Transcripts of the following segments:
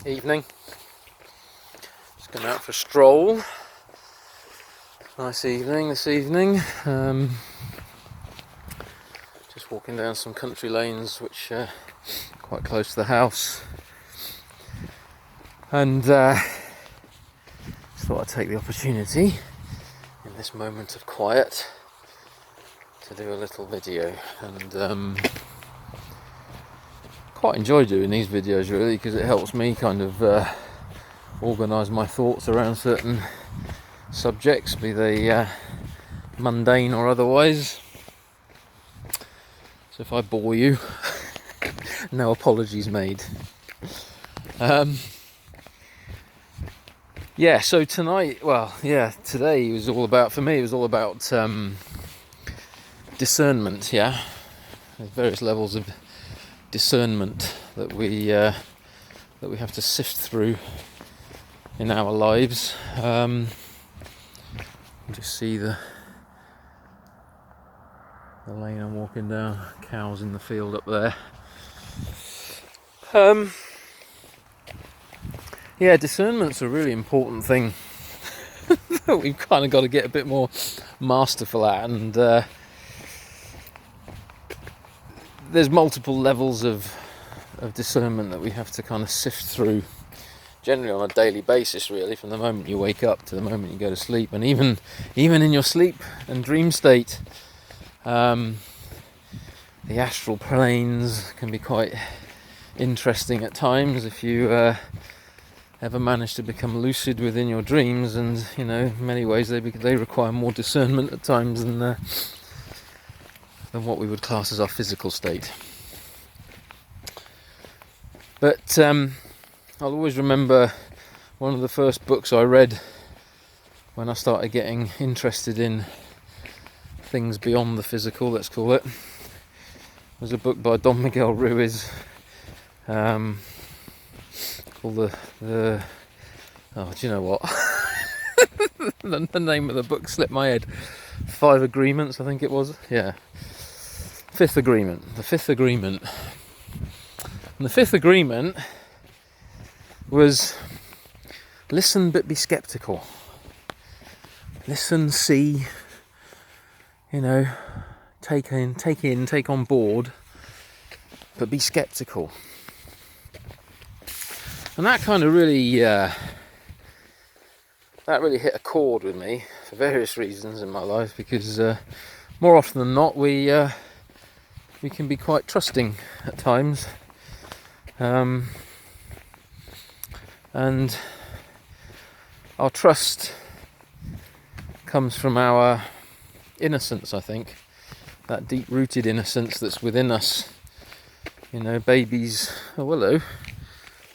evening. Just going out for a stroll. Nice evening this evening. Just walking down some country lanes which are quite close to the house. And just thought I'd take the opportunity in this moment of quiet to do a little video. And quite enjoy doing these videos really, because it helps me kind of organise my thoughts around certain subjects, be they mundane or otherwise. So if I bore you, no apologies made. So today was all about, for me, it was all about discernment, There's various levels of discernment that we have to sift through in our lives. Just see the lane I'm walking down, cows in the field up there. Discernment's a really important thing that we've kind of got to get a bit more masterful at, and there's multiple levels of discernment that we have to kind of sift through, generally on a daily basis really, from the moment you wake up to the moment you go to sleep, and even in your sleep and dream state. The astral planes can be quite interesting at times if you ever manage to become lucid within your dreams, and in many ways they require more discernment at times than what we would class as our physical state. But I'll always remember one of the first books I read when I started getting interested in things beyond the physical, let's call it. It was a book by Don Miguel Ruiz called the do you know what? the name of the book slipped my head. 5 Agreements, I think it was. Fifth Agreement. The Fifth Agreement. And the Fifth Agreement was listen but be skeptical. Listen, see, take on board, but be skeptical. And that kind of really hit a chord with me for various reasons in my life, because more often than not we can be quite trusting at times, and our trust comes from our innocence, I think, that deep-rooted innocence that's within us. Babies. Oh, hello.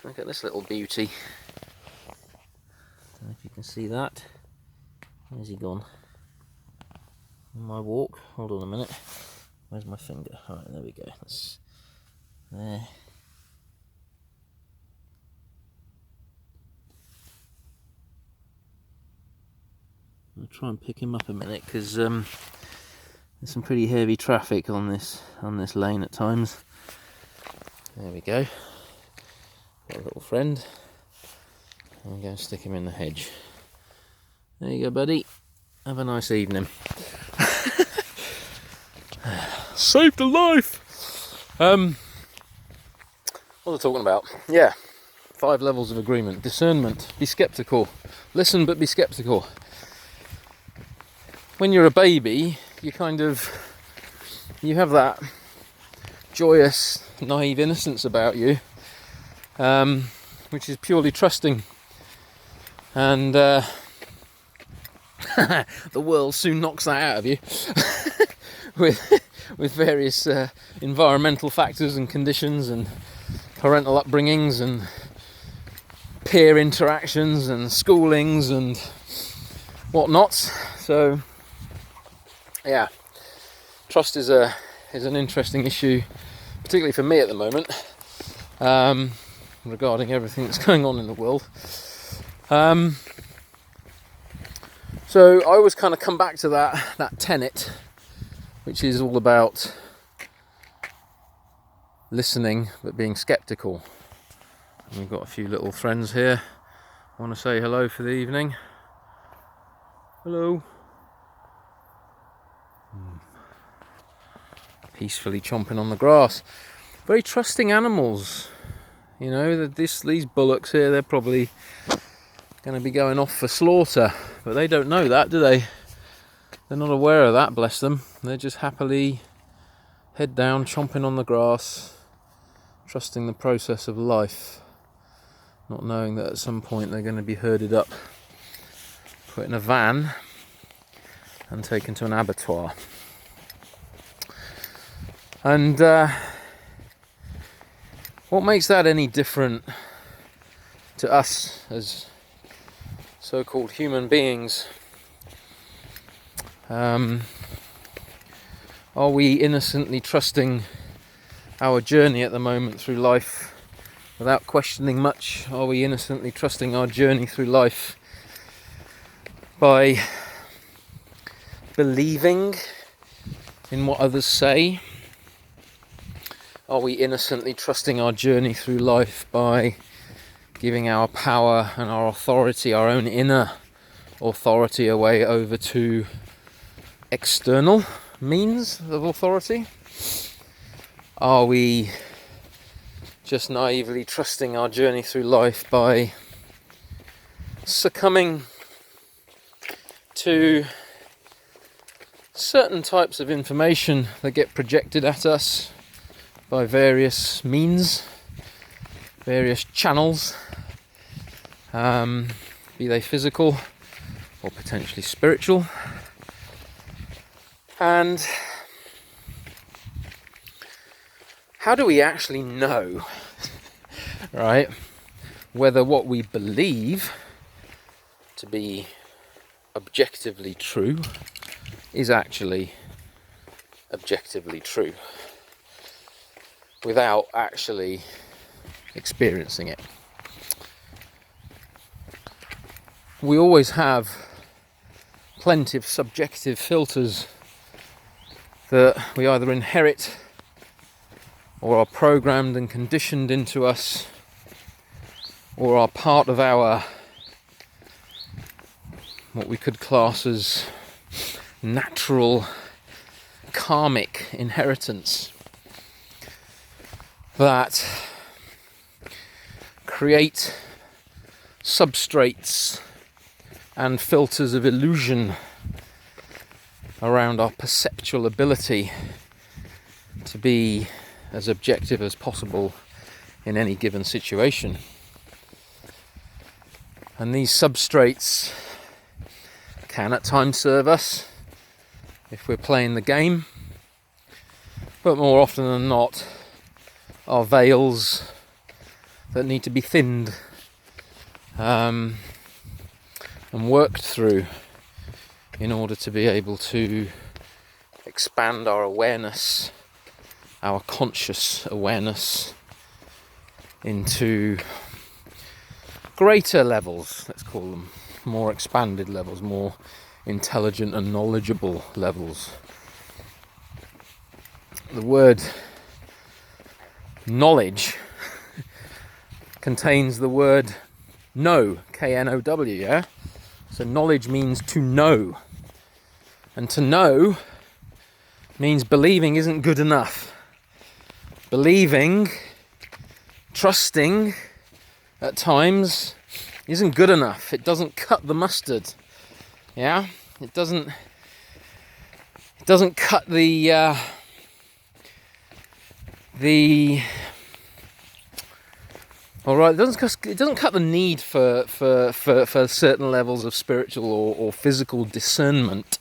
Look at this little beauty. I don't know if you can see that. Where's he gone? On my walk. Hold on a minute. Where's my finger? Alright, there we go. There. I'll try and pick him up a minute, because there's some pretty heavy traffic on this lane at times. There we go. Got a little friend. I'm going to stick him in the hedge. There you go, buddy. Have a nice evening. Saved a life! What was I talking about? 5 levels of agreement. Discernment. Be skeptical. Listen but be skeptical. When you're a baby, you have that joyous, naive innocence about you, which is purely trusting. And the world soon knocks that out of you with various environmental factors and conditions and parental upbringings and peer interactions and schoolings and whatnot. So trust is an interesting issue, particularly for me at the moment, regarding everything that's going on in the world. So I always kind of come back to that tenet, which is all about listening but being skeptical. We've got a few little friends here. Want to say hello for the evening. Hello. Peacefully chomping on the grass. Very trusting animals. You know, these bullocks here, they're probably going to be going off for slaughter, but they don't know that, do they? They're not aware of that, bless them. They're just happily head down, chomping on the grass, trusting the process of life, not knowing that at some point they're going to be herded up, put in a van and taken to an abattoir. And what makes that any different to us as so-called human beings? Are we innocently trusting our journey at the moment through life without questioning much? Are we innocently trusting our journey through life by believing in what others say? Are we innocently trusting our journey through life by giving our power and our authority, our own inner authority, away over to external means of authority? Are we just naively trusting our journey through life by succumbing to certain types of information that get projected at us by various means, various channels, be they physical or potentially spiritual? And how do we actually know, right, whether what we believe to be objectively true is actually objectively true without actually experiencing it? We always have plenty of subjective filters that we either inherit or are programmed and conditioned into us, or are part of our, what we could class as natural karmic inheritance, that create substrates and filters of illusion around our perceptual ability to be as objective as possible in any given situation. And these substrates can at times serve us if we're playing the game, but more often than not are veils that need to be thinned and worked through in order to be able to expand our awareness, our conscious awareness, into greater levels, let's call them, more expanded levels, more intelligent and knowledgeable levels. The word knowledge contains the word know, K-N-O-W, yeah? So knowledge means to know. And to know means believing isn't good enough. Believing, trusting, at times, isn't good enough. It doesn't cut the mustard. Yeah? It doesn't cut the alright, it doesn't cut the need for certain levels of spiritual or physical discernment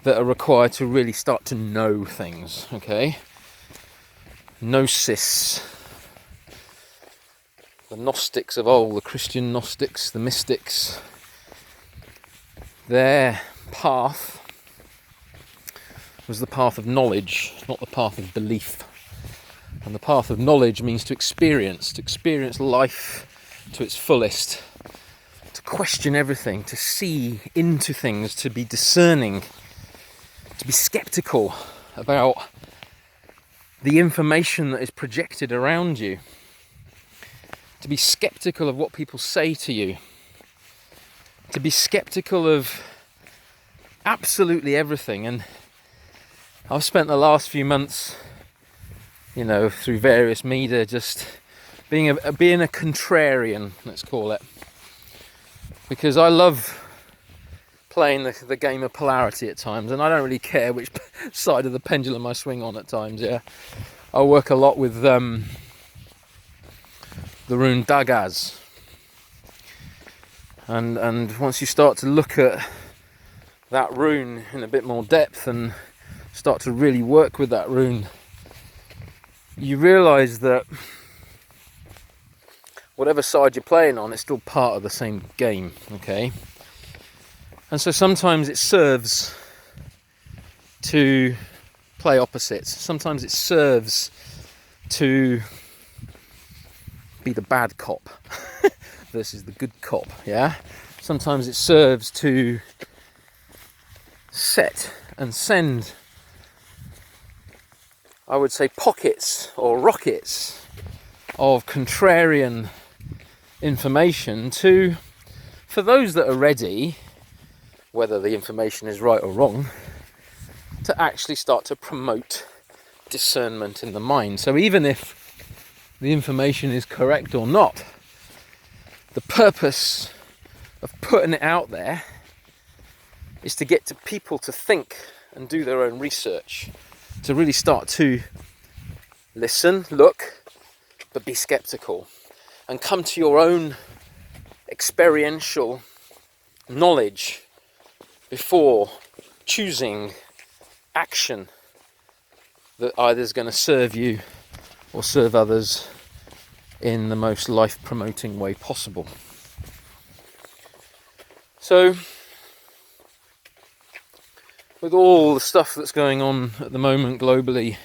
that are required to really start to know things, okay? Gnosis. The Gnostics of old, the Christian Gnostics, the mystics, their path was the path of knowledge, not the path of belief. And the path of knowledge means to experience life to its fullest, to question everything, to see into things, to be discerning, to be skeptical about the information that is projected around you. to be skeptical of what people say to you, to be skeptical of absolutely everything. And I've spent the last few months, through various media, just being a contrarian, let's call it, because I love playing the game of polarity at times, and I don't really care which side of the pendulum I swing on at times. I work a lot with the rune Dagaz, and once you start to look at that rune in a bit more depth and start to really work with that rune, you realise that whatever side you're playing on, it's still part of the same game, okay? And so sometimes it serves to play opposites. Sometimes it serves to be the bad cop versus the good cop, yeah? Sometimes it serves to set and send, I would say, pockets or rockets of contrarian information for those that are ready, whether the information is right or wrong, to actually start to promote discernment in the mind. So even if the information is correct or not, the purpose of putting it out there is to get to people to think and do their own research, to really start to listen, look, but be skeptical, and come to your own experiential knowledge before choosing action that either is going to serve you or serve others in the most life-promoting way possible. So, with all the stuff that's going on at the moment globally,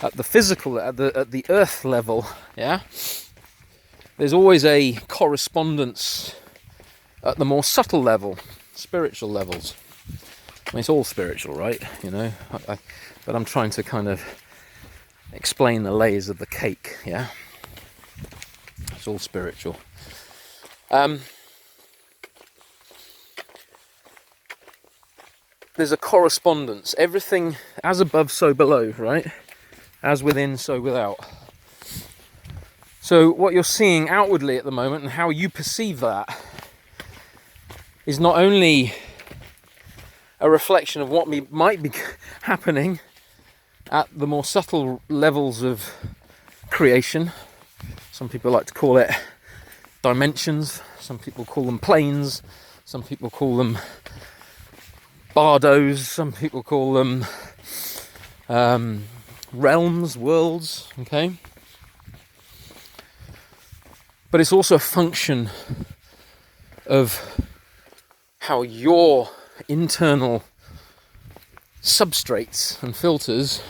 at the physical, at the earth level, there's always a correspondence at the more subtle level, spiritual levels. I mean, it's all spiritual, right? But I'm trying to kind of explain the layers of the cake, yeah? It's all spiritual. There's a correspondence. Everything as above, so below, right? As within, so without. So what you're seeing outwardly at the moment and how you perceive that is not only a reflection of what might be happening at the more subtle levels of creation. Some people like to call it dimensions, some people call them planes, some people call them bardos, some people call them realms, worlds, okay? But it's also a function of how your internal substrates and filters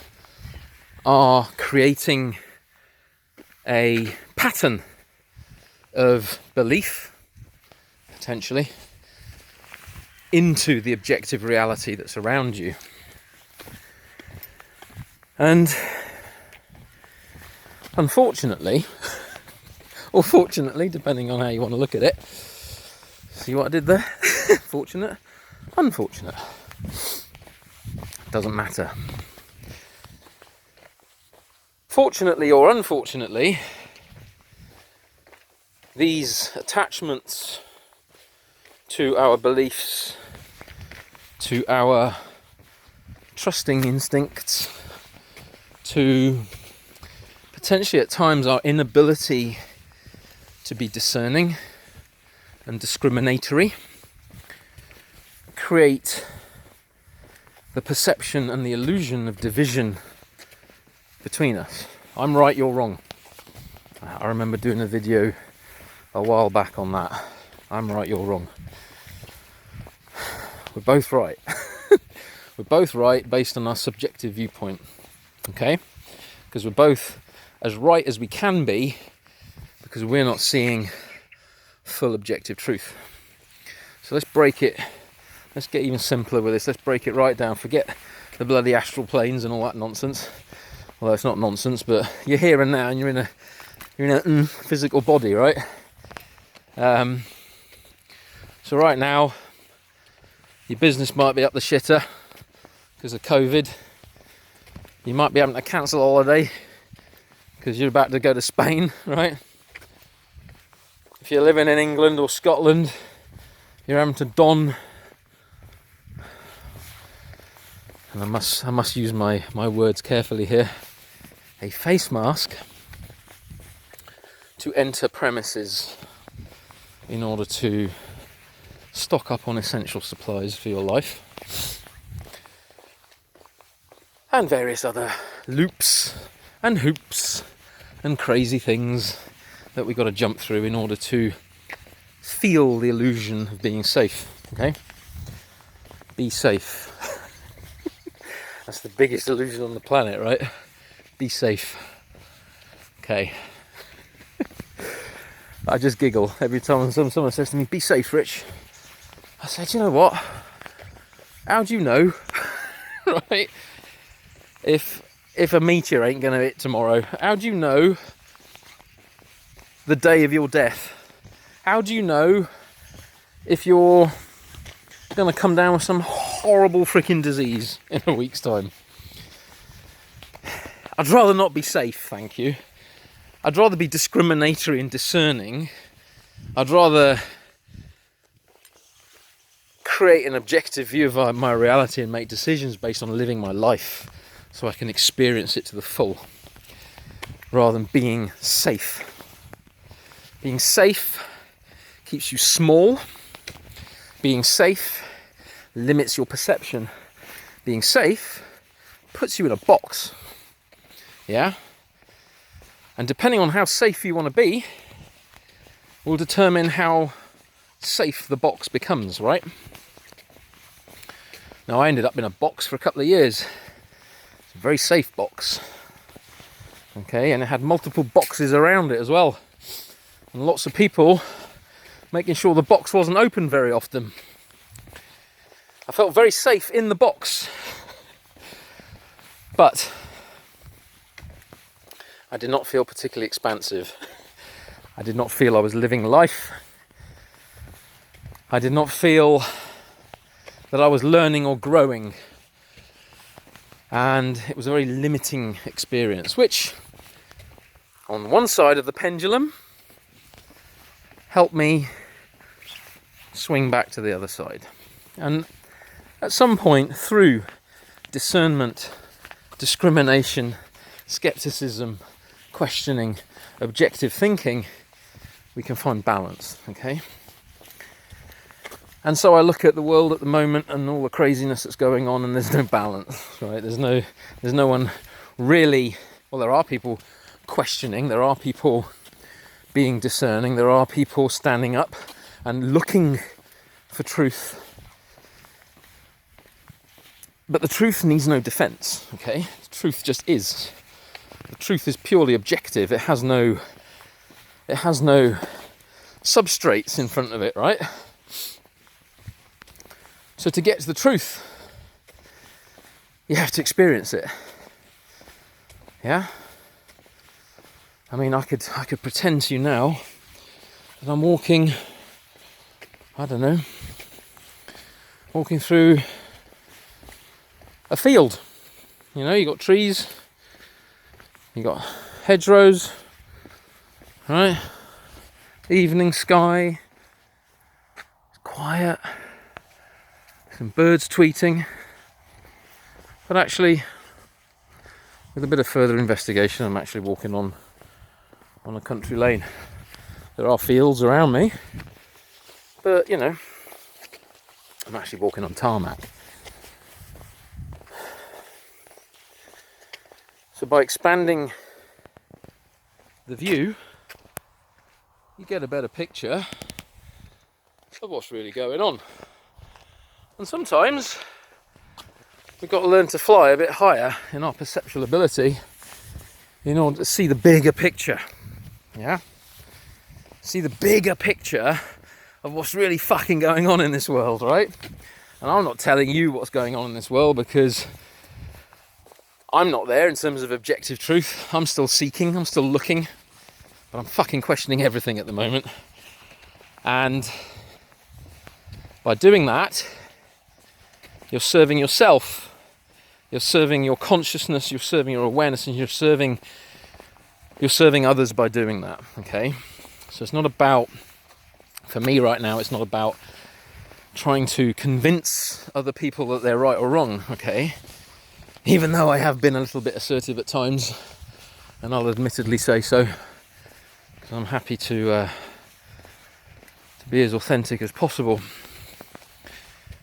are creating a pattern of belief, potentially, into the objective reality that's around you. And unfortunately, or fortunately, depending on how you want to look at it, see what I did there? Fortunate, unfortunate, doesn't matter. Fortunately or unfortunately, these attachments to our beliefs, to our trusting instincts, to potentially at times our inability to be discerning and discriminatory, create the perception and the illusion of division between us. I'm right, you're wrong. I remember doing a video a while back on that. I'm right, you're wrong. We're both right. We're both right based on our subjective viewpoint. Okay? Because we're both as right as we can be because we're not seeing full objective truth. So let's break it. Let's get even simpler with this. Let's break it right down. Forget the bloody astral planes and all that nonsense. Although it's not nonsense, but you're here and now and you're in you're in a physical body, right? So right now, your business might be up the shitter because of COVID. You might be having to cancel a holiday because you're about to go to Spain, right? If you're living in England or Scotland, you're having to don, and I must use my words carefully here, a face mask to enter premises in order to stock up on essential supplies for your life, and various other loops and hoops and crazy things that we got to jump through in order to feel the illusion of being safe. Okay, be safe. That's the biggest illusion on the planet, right? Be safe. Okay. I just giggle every time someone says to me, "Be safe, Rich." I say, "Do you know what? How do you know, right? If a meteor ain't going to hit tomorrow, how do you know the day of your death? How do you know if you're going to come down with some horrible freaking disease in a week's time?" I'd rather not be safe, thank you. I'd rather be discriminatory and discerning. I'd rather create an objective view of my reality and make decisions based on living my life so I can experience it to the full, rather than being safe. Being safe keeps you small. Being safe limits your perception. Being safe puts you in a box. Yeah? And depending on how safe you want to be, will determine how safe the box becomes, right? Now, I ended up in a box for a couple of years. It's a very safe box. Okay, and it had multiple boxes around it as well. And lots of people making sure the box wasn't open very often. I felt very safe in the box. But I did not feel particularly expansive. I did not feel I was living life. I did not feel that I was learning or growing. And it was a very limiting experience, which, on one side of the pendulum, helped me swing back to the other side. And at some point, through discernment, discrimination, skepticism, questioning, objective thinking, we can find balance, okay? And so I look at the world at the moment and all the craziness that's going on, and there's no balance, right? There's no one really, well, there are people questioning, there are people being discerning, there are people standing up and looking for truth. But the truth needs no defense, okay? The truth just is. The truth is purely objective. It has no substrates in front of it, right? So to get to the truth, you have to experience it. Yeah? I mean, I could pretend to you now that I'm walking, I don't know, walking through a field. You know, you got trees, you got hedgerows, right? Evening sky, it's quiet, some birds tweeting. But actually, with a bit of further investigation, I'm actually walking on a country lane. There are fields around me, but you know, I'm actually walking on tarmac. So by expanding the view, you get a better picture of what's really going on. And sometimes we've got to learn to fly a bit higher in our perceptual ability in order to see the bigger picture. Yeah? See the bigger picture of what's really fucking going on in this world, right? And I'm not telling you what's going on in this world because I'm not there in terms of objective truth. I'm still seeking, I'm still looking. but I'm fucking questioning everything at the moment. And by doing that, you're serving yourself, you're serving your consciousness, you're serving your awareness, and you're serving others by doing that. Okay, so it's not about, for me right now, it's not about trying to convince other people that they're right or wrong. Okay, even though I have been a little bit assertive at times, and I'll admittedly say so, because I'm happy to be as authentic as possible.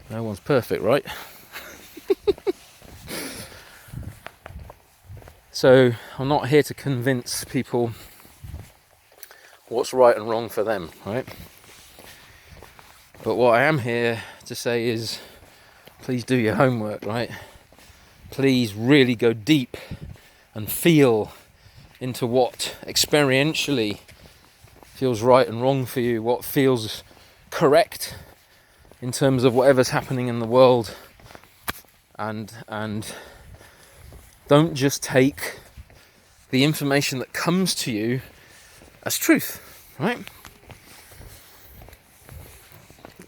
No one's perfect, right? So I'm not here to convince people what's right and wrong for them, right? But what I am here to say is, please do your homework, right? Please really go deep and feel into what experientially feels right and wrong for you, what feels correct in terms of whatever's happening in the world, and don't just take the information that comes to you as truth, right?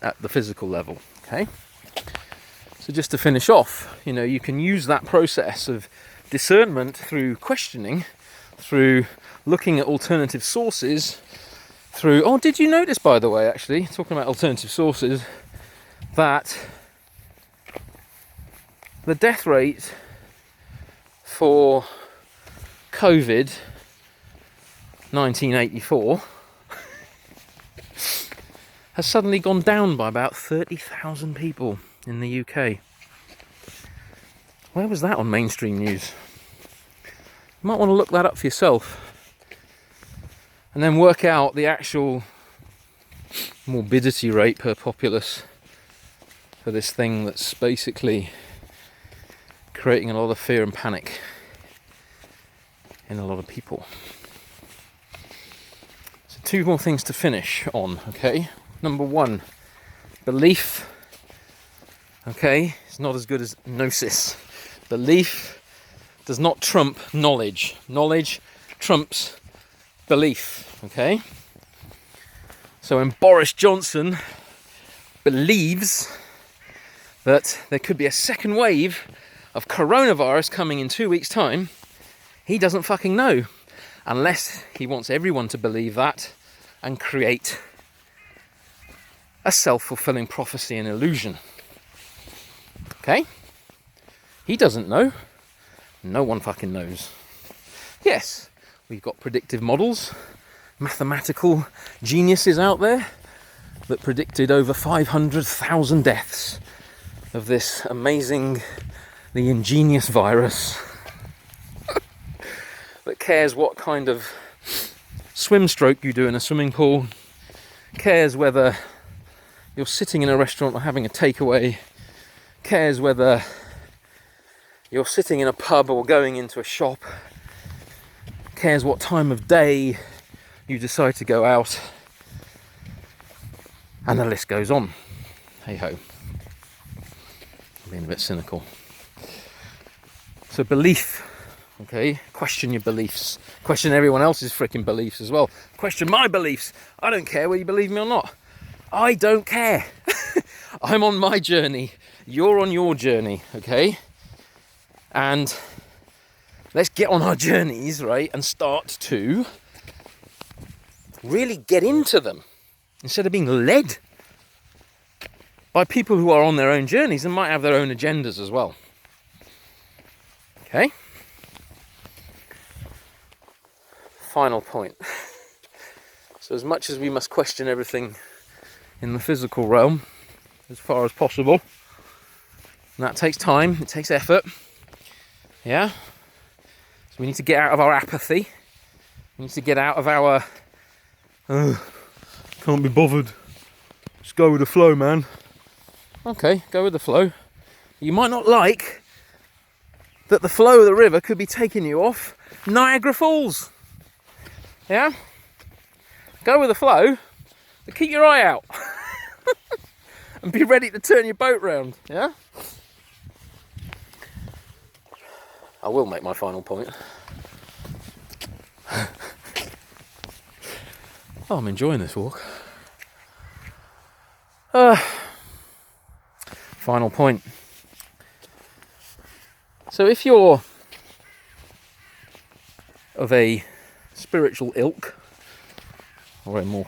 At the physical level, okay? So just to finish off, you can use that process of discernment through questioning, through looking at alternative sources, through, did you notice, by the way, actually, talking about alternative sources, that the death rate for COVID 1984 has suddenly gone down by about 30,000 people in the UK. Where was that on mainstream news? You might want to look that up for yourself and then work out the actual morbidity rate per populace for this thing that's basically creating a lot of fear and panic in a lot of people. So 2 more things to finish on, okay? Number 1, belief, okay, is not as good as gnosis. Belief does not trump knowledge. Knowledge trumps belief, okay? So when Boris Johnson believes that there could be a second wave of coronavirus coming in 2 weeks' time, he doesn't fucking know, unless he wants everyone to believe that and create a self-fulfilling prophecy and illusion. Okay? He doesn't know. No one fucking knows. Yes, we've got predictive models, mathematical geniuses out there that predicted over 500,000 deaths of this amazingly ingenious virus that cares what kind of swim stroke you do in a swimming pool, cares whether you're sitting in a restaurant or having a takeaway, cares whether you're sitting in a pub or going into a shop, cares what time of day you decide to go out, and the list goes on. Hey ho. I'm being a bit cynical. So belief, okay? Question your beliefs. Question everyone else's freaking beliefs as well. Question my beliefs. I don't care whether you believe me or not. I don't care. I'm on my journey. You're on your journey, okay? And let's get on our journeys, right? And start to really get into them instead of being led by people who are on their own journeys and might have their own agendas as well. Okay? Final point. So as much as we must question everything in the physical realm, as far as possible, and that takes time, it takes effort, yeah? So we need to get out of our apathy, we need to get out of our, can't be bothered, just go with the flow, man. Okay, go with the flow. You might not like that the flow of the river could be taking you off Niagara Falls. Yeah? Go with the flow, but keep your eye out. And be ready to turn your boat round, yeah? I will make my final point. Oh, I'm enjoying this walk. Final point. So if you're of a spiritual ilk, or a more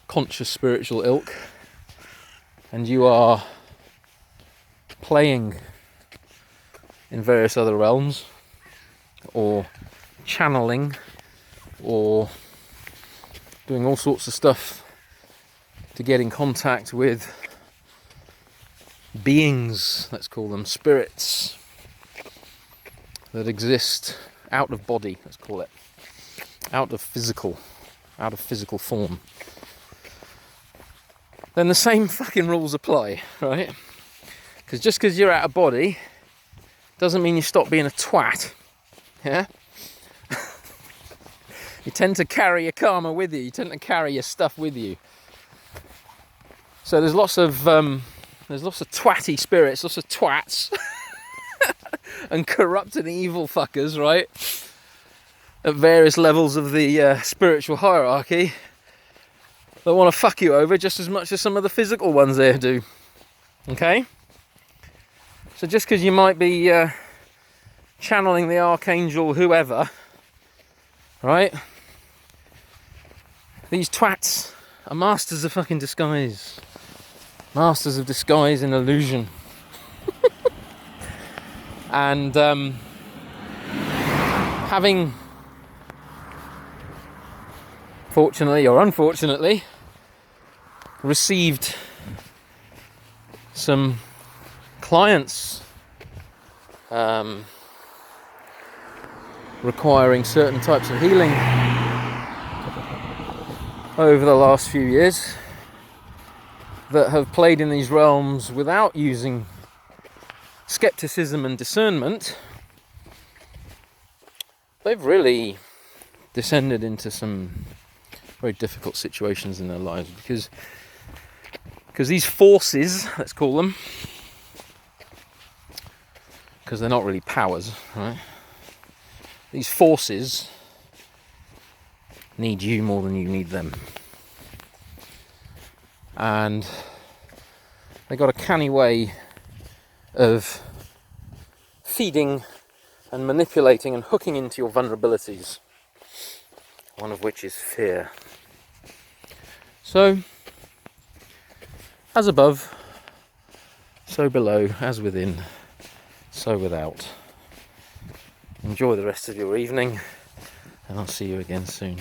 conscious spiritual ilk, and you are playing in various other realms, or channeling, or doing all sorts of stuff to get in contact with beings, let's call them spirits, that exist out of body, let's call it, out of physical form, then the same fucking rules apply, right? Because just because you're out of body doesn't mean you stop being a twat, yeah? You tend to carry your karma with you, you tend to carry your stuff with you. So there's lots of twatty spirits, lots of twats and corrupt and evil fuckers, right? At various levels of the spiritual hierarchy that want to fuck you over just as much as some of the physical ones there do. Okay? So just because you might be channeling the archangel whoever, right? These twats are masters of fucking disguise. Masters of disguise and illusion. And having, fortunately or unfortunately, received some clients requiring certain types of healing over the last few years that have played in these realms without using skepticism and discernment, they've really descended into some very difficult situations in their lives because these forces, let's call them, because they're not really powers, right? These forces need you more than you need them. And they got a canny way of feeding and manipulating and hooking into your vulnerabilities, one of which is fear. So, as above, so below, as within, so without. Enjoy the rest of your evening, and I'll see you again soon.